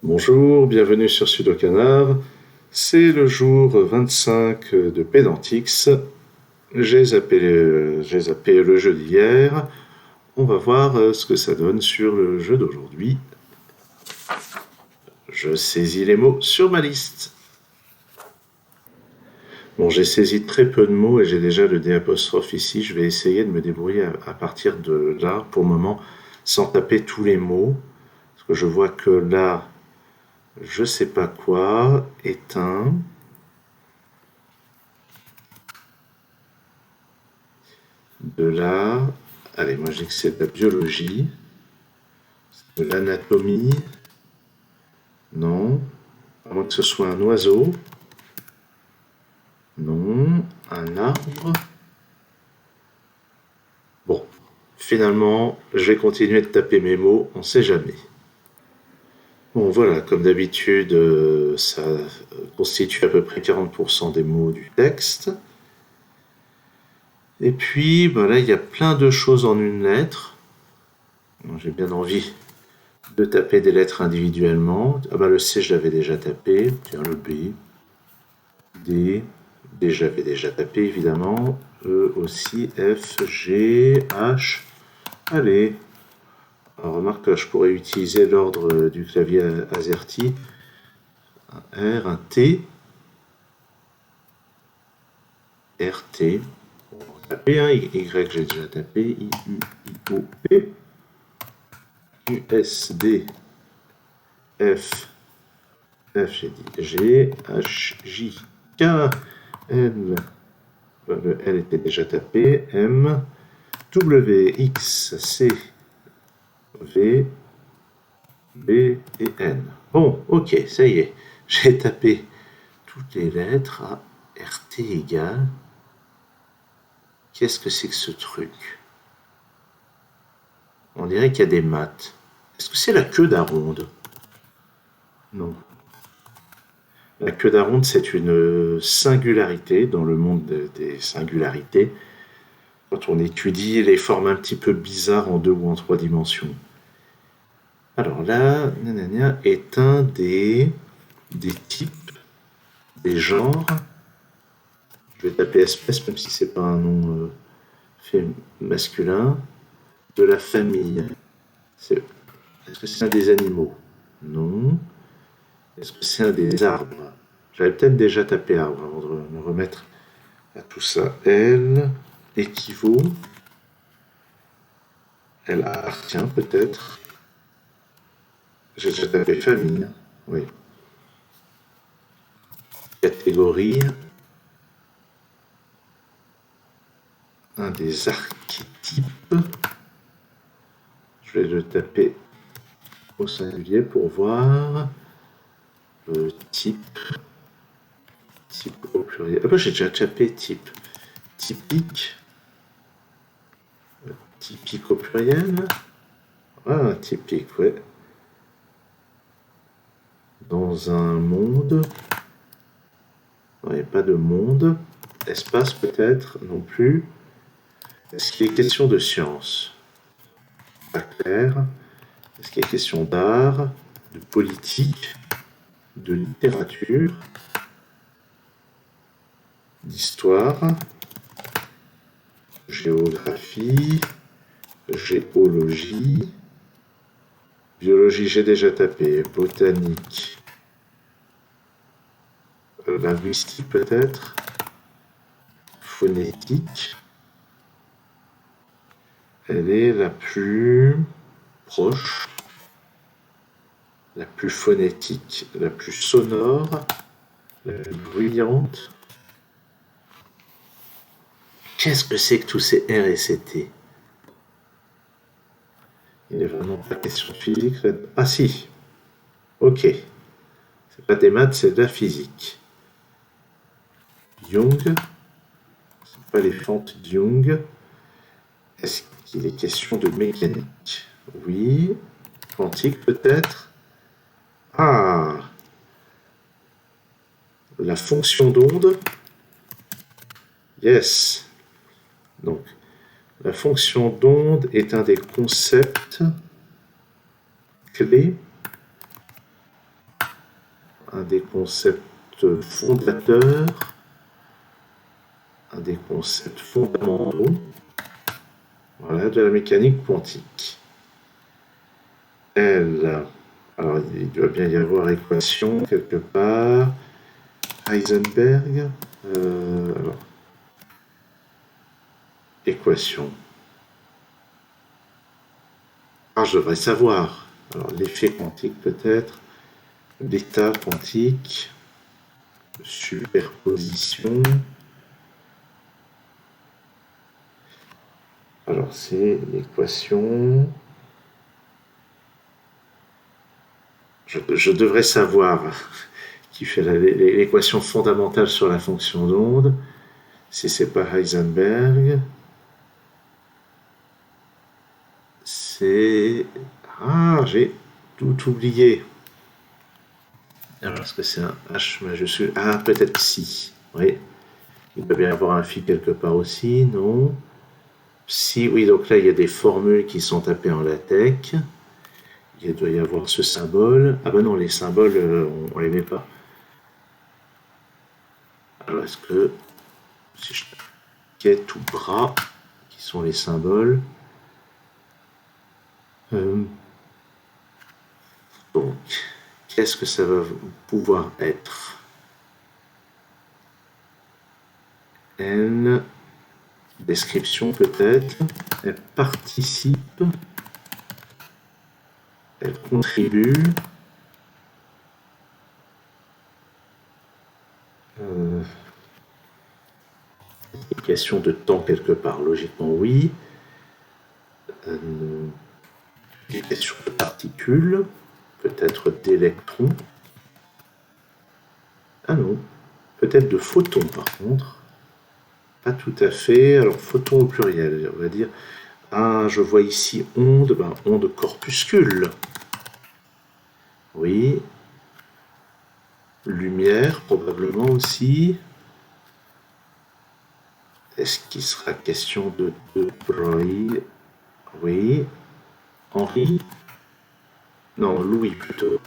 Bonjour, bienvenue sur Sudokanar. C'est le jour 25 de Pédantix. J'ai zappé le jeu d'hier. On va voir ce que ça donne sur le jeu d'aujourd'hui. Je saisis les mots sur ma liste. Bon, j'ai saisi très peu de mots et j'ai déjà le D' ici. Je vais essayer de me débrouiller à partir de là, pour le moment, sans taper tous les mots. Parce que je vois que là, je sais pas quoi, éteint. De là, allez, moi je dis que c'est de la biologie, de l'anatomie, non, à moins que ce soit un oiseau, non, un arbre. Bon, finalement, je vais continuer de taper mes mots, on sait jamais. Bon, voilà, comme d'habitude, ça constitue à peu près 40% des mots du texte. Et puis, ben là, il y a plein de choses en une lettre. J'ai bien envie de taper des lettres individuellement. Ah bah le C, je l'avais déjà tapé. Tiens, le B. D. D, j'avais déjà tapé, évidemment. E aussi. F, G, H. Allez. Alors, remarque que je pourrais utiliser l'ordre du clavier AZERTY. Un R, un T. R, T. On va taper un Y, j'ai déjà tapé. I, U, I, O, P. U, S, D. F. F, j'ai dit G. H, J, K. L. Le L était déjà tapé. M. W, X, C, V, B et N. Bon, ok, ça y est. J'ai tapé toutes les lettres à RT égale. Qu'est-ce que c'est que ce truc? On dirait qu'il y a des maths. Est-ce que c'est la queue d'aronde? Non. La queue d'aronde, c'est une singularité dans le monde des singularités. Quand on étudie les formes un petit peu bizarres en 2 ou en 3 dimensions. Alors là, nanana est un des types, des genres. Je vais taper espèce, même si c'est pas un nom masculin. De la famille. Est-ce que c'est un des animaux? Non. Est-ce que c'est un des arbres? J'avais peut-être déjà tapé arbre avant de me remettre à tout ça. Elle équivaut. Elle appartient peut-être. J'ai déjà tapé famille. Oui. Catégorie. Un des archétypes. Je vais le taper au singulier pour voir. Type. Type au pluriel. Ah bah j'ai déjà tapé type. Typique. Typique au pluriel. Ah, typique, ouais. Dans un monde. Non, il n'y a pas de monde. Espace peut-être non plus. Est-ce qu'il est question de science? Pas clair. Est-ce qu'il est question d'art, de politique, de littérature, d'histoire, géographie, géologie, biologie j'ai déjà tapé, botanique, linguistique peut-être, phonétique. Elle est la plus proche, la plus phonétique, la plus sonore, la plus bruyante. Qu'est-ce que c'est que tous ces R et ces T? Il n'est vraiment pas question de physique. Ah si. Ok. C'est pas des maths, c'est de la physique. Jung. C'est pas les fentes de Jung. Est-ce qu'il est question de mécanique? Oui. Quantique peut-être. Ah. La fonction d'onde. Yes. Donc, la fonction d'onde est un des concepts clés un des concepts fondateurs, un des concepts fondamentaux, voilà, de la mécanique quantique. Elle, alors il doit bien y avoir équation quelque part. Heisenberg, alors, équation. Ah, je devrais savoir. Alors, l'effet quantique peut-être, l'état quantique, superposition. Alors, c'est l'équation. Je devrais savoir qui fait l'équation fondamentale sur la fonction d'onde. Si c'est pas Heisenberg, c'est... Ah, j'ai tout oublié. Alors, est-ce que c'est un H majuscule? Ah, peut-être si. Oui. Il doit bien y avoir un phi quelque part aussi, non? Si, oui, donc là, il y a des formules qui sont tapées en latex. Il doit y avoir ce symbole. Ah ben non, les symboles, on les met pas. Alors, est-ce que... Si je quête ou bras, qui sont les symboles... Donc, qu'est-ce que ça va pouvoir être? N, description peut-être, elle participe, elle contribue, question de temps quelque part, logiquement oui, question de particules, peut-être d'électrons, ah non, peut-être de photons par contre, pas tout à fait, alors photons au pluriel, on va dire, ah je vois ici onde, ben, onde corpuscule, oui, lumière probablement aussi. Est-ce qu'il sera question de Broglie? Oui. Henri? Non, Louis plutôt.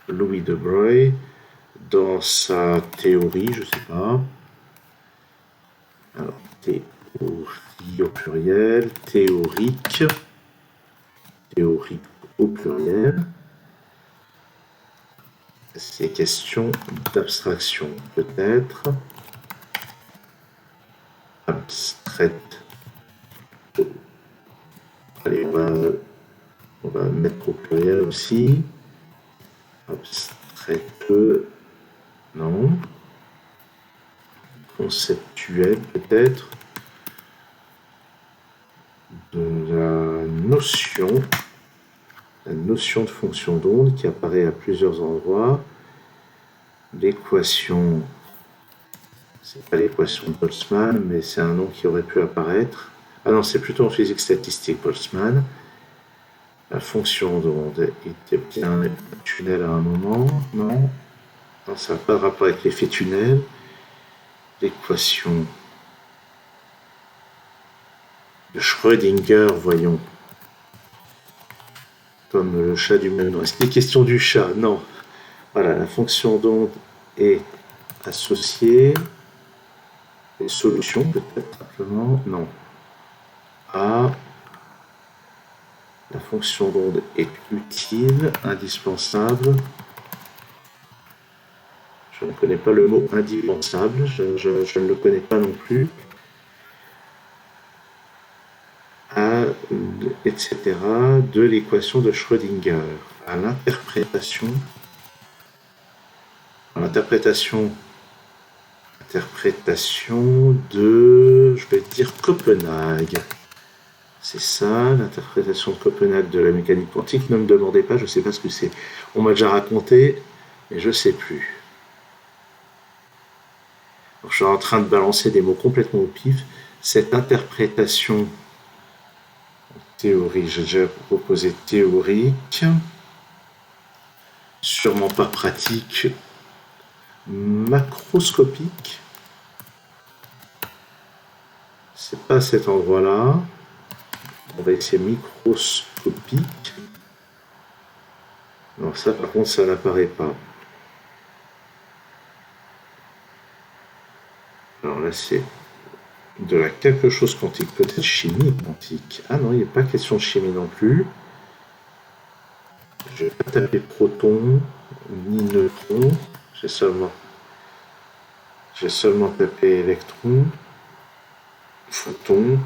Louis de Broglie, dans sa théorie, je sais pas. Alors, théorie au pluriel, théorique, théorique au pluriel. C'est question d'abstraction, peut-être. Abstraite. Allez, on va mettre au pluriel aussi. Abstraite, non. Conceptuel, peut-être. De la notion de fonction d'onde qui apparaît à plusieurs endroits. L'équation, c'est pas l'équation de Boltzmann, mais c'est un nom qui aurait pu apparaître. Ah non, c'est plutôt en physique statistique, Boltzmann. La fonction d'onde était bien un tunnel à un moment, non? Non, ça n'a pas de rapport avec l'effet tunnel. L'équation de Schrödinger, voyons. Comme le chat du même nom. Est-ce qu'il est question du chat? Non. Voilà, la fonction d'onde est associée. Les solutions, peut-être simplement. Non. A. La fonction d'onde est utile, indispensable. Je ne connais pas le mot indispensable, je ne le connais pas non plus. À, etc. de l'équation de Schrödinger. À l'interprétation. L'interprétation de, je vais dire, Copenhague. C'est ça, l'interprétation de Copenhague de la mécanique quantique. Ne me demandez pas, je ne sais pas ce que c'est. On m'a déjà raconté, mais je ne sais plus. Alors, je suis en train de balancer des mots complètement au pif. Cette interprétation, théorie, j'ai déjà proposé théorique, sûrement pas pratique, macroscopique. C'est pas à cet endroit-là. On va essayer microscopique. Non, ça par contre, ça n'apparaît pas. là, c'est de la quelque chose quantique, peut-être chimie quantique. Ah non, il n'est pas question de chimie non plus. Je vais pas taper proton, ni neutron. J'ai seulement tapé électron, photon.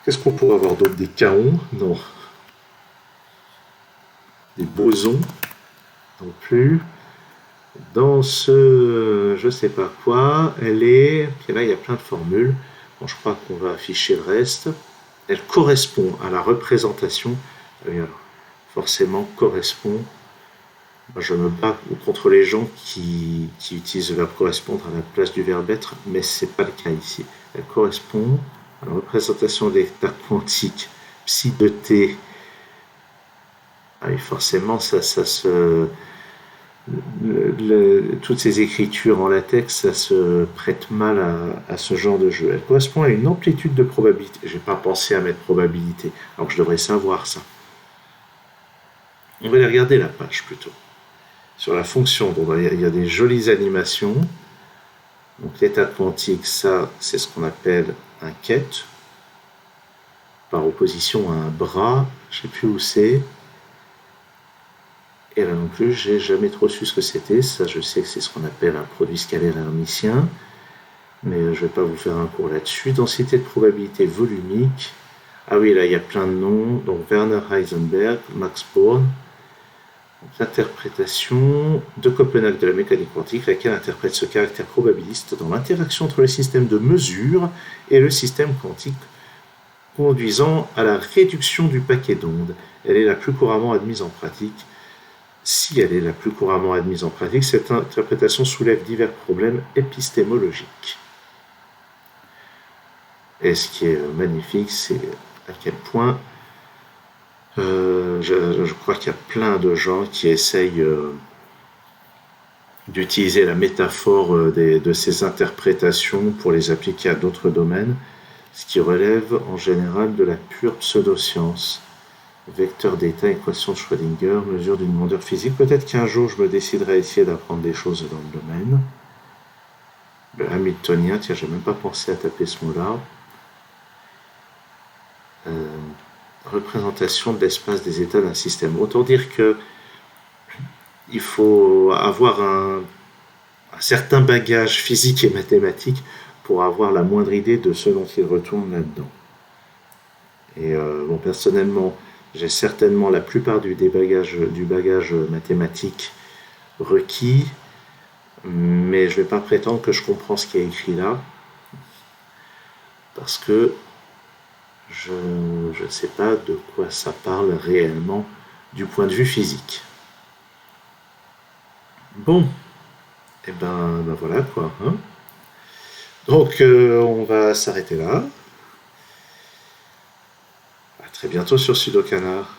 Qu'est-ce qu'on pourrait avoir d'autre? Des kaons? Non. Des bosons? Non plus. Dans ce je sais pas quoi, elle est. Puis là, il y a plein de formules. Bon, je crois qu'on va afficher le reste. Elle correspond à la représentation. Forcément, correspond. Moi, je me bats contre les gens qui utilisent le verbe correspondre à la place du verbe être, mais c'est pas le cas ici. Elle correspond à la représentation de l'état quantique psi de t. Ah oui, forcément, ça se. Toutes ces écritures en latex, ça se prête mal à ce genre de jeu. Elle correspond à une amplitude de probabilité. J'ai pas pensé à mettre probabilité, alors que je devrais savoir ça. On va aller regarder la page plutôt. Sur la fonction, bon, il y a des jolies animations. Donc l'état quantique, ça, c'est ce qu'on appelle un ket, par opposition à un bras, je ne sais plus où c'est. Et là non plus, j'ai jamais trop su ce que c'était. Ça, je sais que c'est ce qu'on appelle un produit scalaire hermitien, mais je ne vais pas vous faire un cours là-dessus. Densité de probabilité volumique. Ah oui, là, il y a plein de noms. Donc Werner Heisenberg, Max Born. L'interprétation de Copenhague de la mécanique quantique, laquelle interprète ce caractère probabiliste dans l'interaction entre le système de mesure et le système quantique, conduisant à la réduction du paquet d'ondes. Elle est la plus couramment admise en pratique. Si elle est la plus couramment admise en pratique, cette interprétation soulève divers problèmes épistémologiques. Et ce qui est magnifique, c'est à quel point je crois qu'il y a plein de gens qui essayent d'utiliser la métaphore de ces interprétations pour les appliquer à d'autres domaines, ce qui relève en général de la pure pseudoscience. Vecteur d'état, équation de Schrödinger, mesure d'une grandeur physique. Peut-être qu'un jour je me déciderai à essayer d'apprendre des choses dans le domaine. Le hamiltonien, tiens, j'ai même pas pensé à taper ce mot-là. Représentation de l'espace des états d'un système. Autant dire que il faut avoir un certain bagage physique et mathématique pour avoir la moindre idée de ce dont il retourne là-dedans. Et bon, personnellement, j'ai certainement la plupart du bagage mathématique requis, mais je ne vais pas prétendre que je comprends ce qui est écrit là, parce que je ne sais pas de quoi ça parle réellement du point de vue physique. Bon, et ben voilà quoi. Hein. Donc on va s'arrêter là. À très bientôt sur Sudokanar.